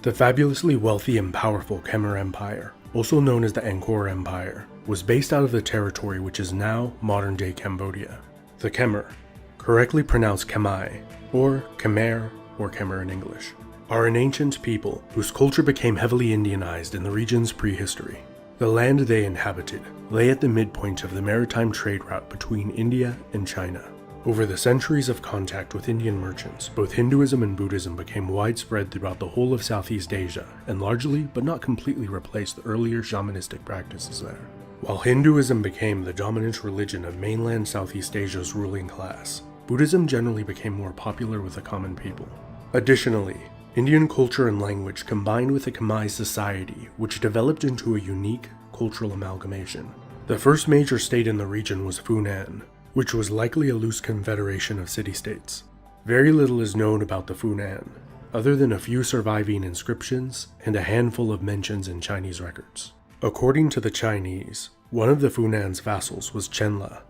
The fabulously wealthy and powerful Khmer Empire, also known as the Angkor Empire, was based out of the territory which is now modern-day Cambodia. The Khmer, correctly pronounced Khmer, or Khmer in English, are an ancient people whose culture became heavily Indianized in the region's prehistory. The land they inhabited lay at the midpoint of the maritime trade route between India and China. Over the centuries of contact with Indian merchants, both Hinduism and Buddhism became widespread throughout the whole of Southeast Asia and largely, but not completely, replaced the earlier shamanistic practices there. While Hinduism became the dominant religion of mainland Southeast Asia's ruling class, Buddhism generally became more popular with the common people. Additionally, Indian culture and language combined with the Khmer society, which developed into a unique cultural amalgamation. The first major state in the region was Funan, which was likely a loose confederation of city-states. Very little is known about the Funan, other than a few surviving inscriptions and a handful of mentions in Chinese records. According to the Chinese, one of the Funan's vassals was Chenla,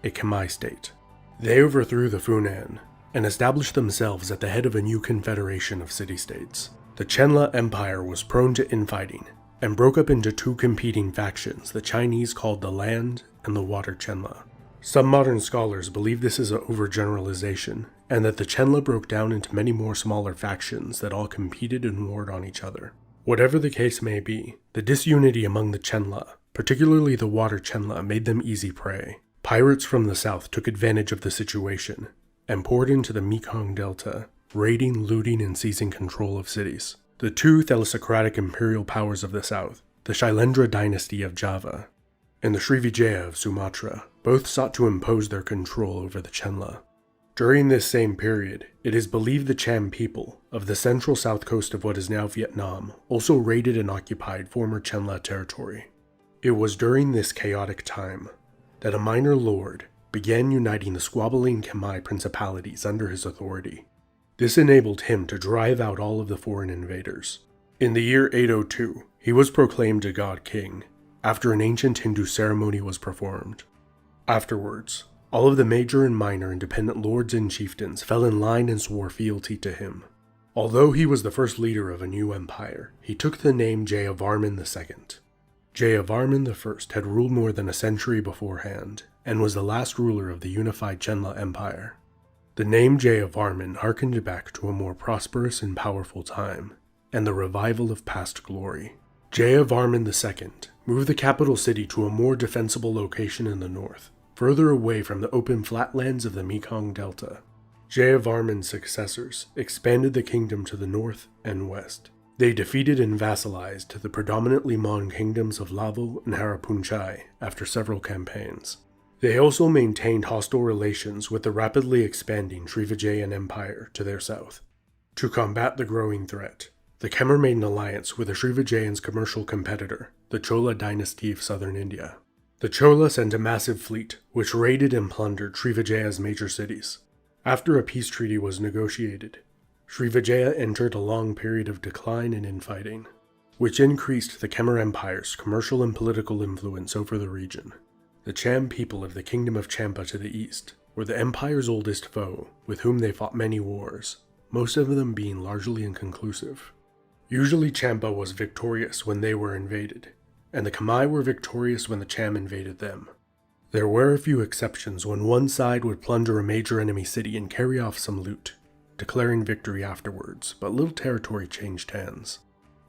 a Khmer state. They overthrew the Funan and established themselves at the head of a new confederation of city-states. The Chenla Empire was prone to infighting and broke up into two competing factions the Chinese called the Land and the Water Chenla. Some modern scholars believe this is an overgeneralization, and that the Chenla broke down into many more smaller factions that all competed and warred on each other. Whatever the case may be, the disunity among the Chenla, particularly the Water Chenla, made them easy prey. Pirates from the south took advantage of the situation and poured into the Mekong Delta, raiding, looting, and seizing control of cities. The two thalassocratic imperial powers of the south, the Shailendra dynasty of Java and the Srivijaya of Sumatra, both sought to impose their control over the Chenla. During this same period, it is believed the Cham people of the central south coast of what is now Vietnam also raided and occupied former Chenla territory. It was during this chaotic time that a minor lord began uniting the squabbling Khmer principalities under his authority. This enabled him to drive out all of the foreign invaders. In the year 802, he was proclaimed a god king, after an ancient Hindu ceremony was performed. Afterwards, all of the major and minor independent lords and chieftains fell in line and swore fealty to him. Although he was the first leader of a new empire, he took the name Jayavarman II. Jayavarman I had ruled more than a century beforehand, and was the last ruler of the unified Chenla Empire. The name Jayavarman harkened back to a more prosperous and powerful time, and the revival of past glory. Jayavarman II moved the capital city to a more defensible location in the north, further away from the open flatlands of the Mekong Delta. Jayavarman's successors expanded the kingdom to the north and west. They defeated and vassalized the predominantly Mon kingdoms of Lavo and Harapunchai after several campaigns. They also maintained hostile relations with the rapidly expanding Srivijayan Empire to their south. To combat the growing threat, the Khmer made an alliance with the Srivijayan's commercial competitor, the Chola dynasty of southern India. The Chola sent a massive fleet, which raided and plundered Srivijaya's major cities. After a peace treaty was negotiated, Srivijaya entered a long period of decline and infighting, which increased the Khmer Empire's commercial and political influence over the region. The Cham people of the Kingdom of Champa to the east were the empire's oldest foe, with whom they fought many wars, most of them being largely inconclusive. Usually Champa was victorious when they were invaded, and the Khmer were victorious when the Cham invaded them. There were a few exceptions when one side would plunder a major enemy city and carry off some loot, declaring victory afterwards, but little territory changed hands.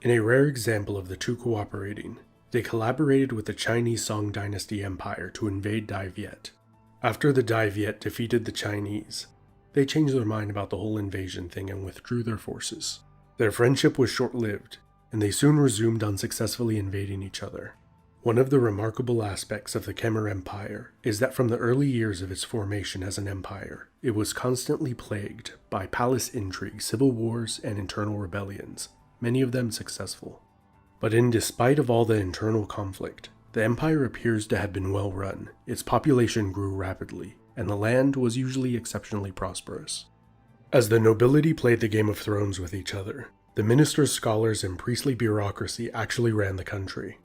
In a rare example of the two cooperating, they collaborated with the Chinese Song Dynasty Empire to invade Dai Viet. After the Dai Viet defeated the Chinese, they changed their mind about the whole invasion thing and withdrew their forces. Their friendship was short-lived, and they soon resumed unsuccessfully invading each other. One of the remarkable aspects of the Khmer Empire is that from the early years of its formation as an empire, it was constantly plagued by palace intrigue, civil wars, and internal rebellions, many of them successful. But in despite of all the internal conflict, the empire appears to have been well run, its population grew rapidly, and the land was usually exceptionally prosperous. As the nobility played the Game of Thrones with each other, the ministers, scholars, and priestly bureaucracy actually ran the country.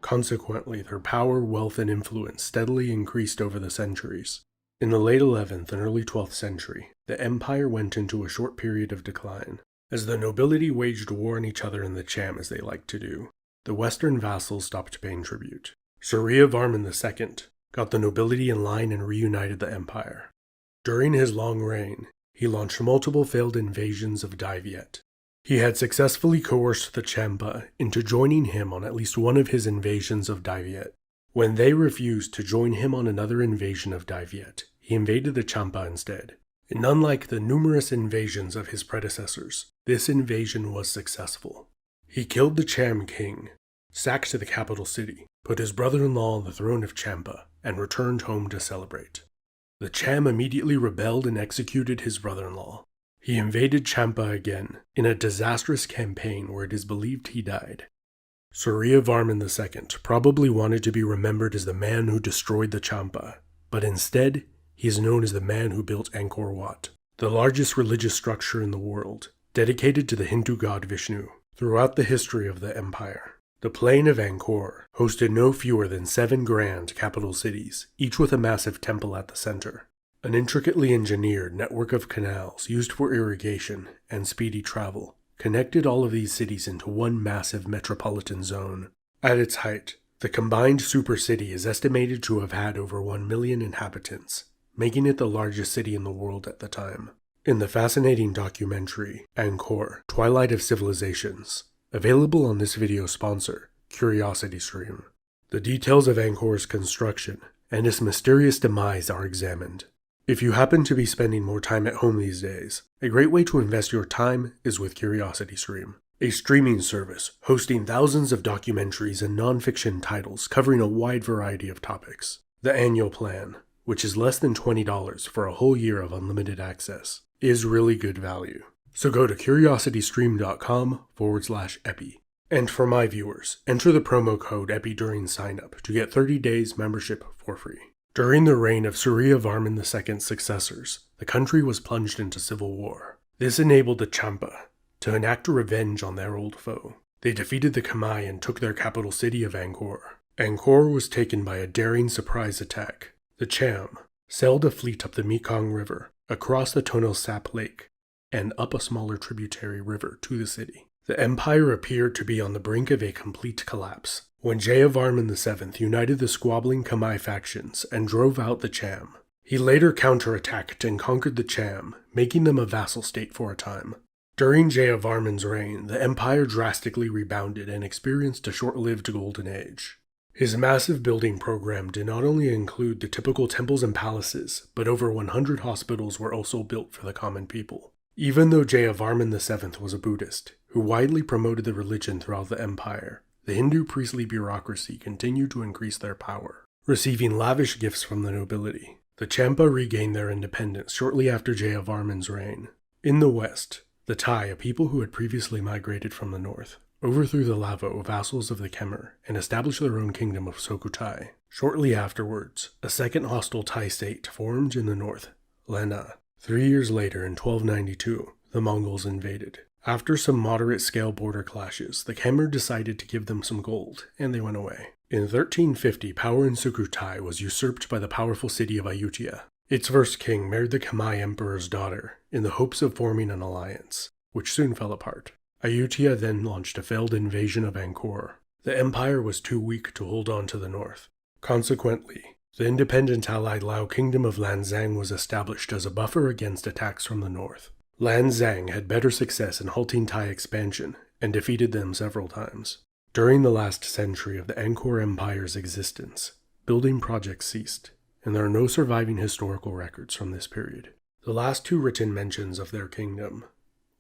Consequently, their power, wealth, and influence steadily increased over the centuries. In the late 11th and early 12th century, the empire went into a short period of decline. As the nobility waged war on each other in the Cham as they liked to do, the western vassals stopped paying tribute. Surya Varman II got the nobility in line and reunited the empire. During his long reign, he launched multiple failed invasions of Dai Viet. He had successfully coerced the Champa into joining him on at least one of his invasions of Dai Viet. When they refused to join him on another invasion of Dai Viet, he invaded the Champa instead. And unlike the numerous invasions of his predecessors, this invasion was successful. He killed the Cham king, sacked the capital city, put his brother-in-law on the throne of Champa, and returned home to celebrate. The Cham immediately rebelled and executed his brother-in-law. He invaded Champa again, in a disastrous campaign where it is believed he died. Surya Varman II probably wanted to be remembered as the man who destroyed the Champa, but instead, he is known as the man who built Angkor Wat, the largest religious structure in the world, dedicated to the Hindu god Vishnu. Throughout the history of the empire, the plain of Angkor hosted no fewer than 7 grand capital cities, each with a massive temple at the center. An intricately engineered network of canals used for irrigation and speedy travel connected all of these cities into one massive metropolitan zone. At its height, the combined super city is estimated to have had over 1 million inhabitants, making it the largest city in the world at the time. In the fascinating documentary, Angkor, Twilight of Civilizations, available on this video's sponsor, CuriosityStream, the details of Angkor's construction and its mysterious demise are examined. If you happen to be spending more time at home these days, a great way to invest your time is with CuriosityStream, a streaming service hosting thousands of documentaries and non-fiction titles covering a wide variety of topics. The annual plan, which is less than $20 for a whole year of unlimited access, is really good value. So go to curiositystream.com/epi. And for my viewers, enter the promo code EPI during sign-up to get 30 days membership for free. During the reign of Surya Varman II's successors, the country was plunged into civil war. This enabled the Champa to enact revenge on their old foe. They defeated the Khmer and took their capital city of Angkor. Angkor was taken by a daring surprise attack. The Cham sailed a fleet up the Mekong River, across the Tonle Sap Lake, and up a smaller tributary river to the city. The empire appeared to be on the brink of a complete collapse when Jayavarman VII united the squabbling Khmer factions and drove out the Cham. He later counterattacked and conquered the Cham, making them a vassal state for a time. During Jayavarman's reign, the empire drastically rebounded and experienced a short-lived golden age. His massive building program did not only include the typical temples and palaces, but over 100 hospitals were also built for the common people. Even though Jayavarman VII was a Buddhist, who widely promoted the religion throughout the empire, the Hindu priestly bureaucracy continued to increase their power. Receiving lavish gifts from the nobility, the Champa regained their independence shortly after Jayavarman's reign. In the west, the Thai, a people who had previously migrated from the north, overthrew the Lavo, vassals of the Khmer, and established their own kingdom of Sukhothai. Shortly afterwards, a second hostile Thai state formed in the north, Lanna. 3 years later, in 1292, the Mongols invaded. After some moderate-scale border clashes, the Khmer decided to give them some gold, and they went away. In 1350, power in Sukhothai was usurped by the powerful city of Ayutthaya. Its first king married the Khmer emperor's daughter in the hopes of forming an alliance, which soon fell apart. Ayutthaya then launched a failed invasion of Angkor. The empire was too weak to hold on to the north. Consequently, the independent allied Lao kingdom of Lanzang was established as a buffer against attacks from the north. Lanzang had better success in halting Thai expansion and defeated them several times. During the last century of the Angkor Empire's existence, building projects ceased, and there are no surviving historical records from this period. The last 2 written mentions of their kingdom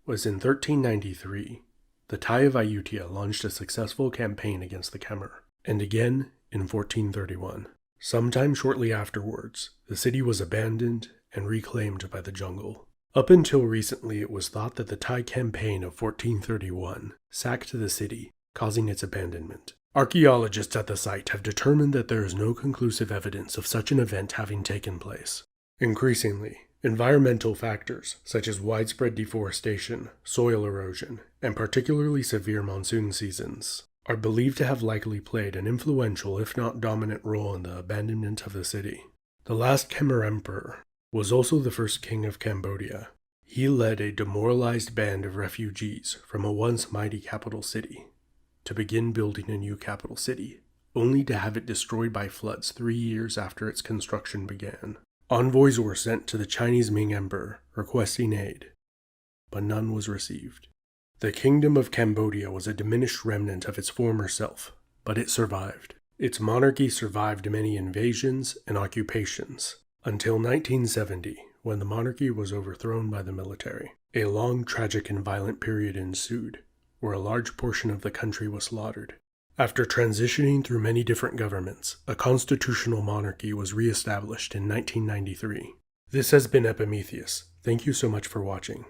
was in 1393. The Thai of Ayutthaya launched a successful campaign against the Khmer, and again in 1431. Sometime shortly afterwards, the city was abandoned and reclaimed by the jungle. Up until recently, it was thought that the Thai campaign of 1431 sacked the city, causing its abandonment. Archaeologists at the site have determined that there is no conclusive evidence of such an event having taken place. Increasingly, environmental factors such as widespread deforestation, soil erosion, and particularly severe monsoon seasons are believed to have likely played an influential, if not dominant, role in the abandonment of the city. The last Khmer emperor was also the first king of Cambodia. He led a demoralized band of refugees from a once mighty capital city to begin building a new capital city, only to have it destroyed by floods 3 years after its construction began. Envoys were sent to the Chinese Ming Emperor requesting aid, but none was received. The Kingdom of Cambodia was a diminished remnant of its former self, but it survived. Its monarchy survived many invasions and occupations, until 1970, when the monarchy was overthrown by the military. A long, tragic, and violent period ensued, where a large portion of the country was slaughtered. After transitioning through many different governments, a constitutional monarchy was re-established in 1993. This has been Epimetheus. Thank you so much for watching.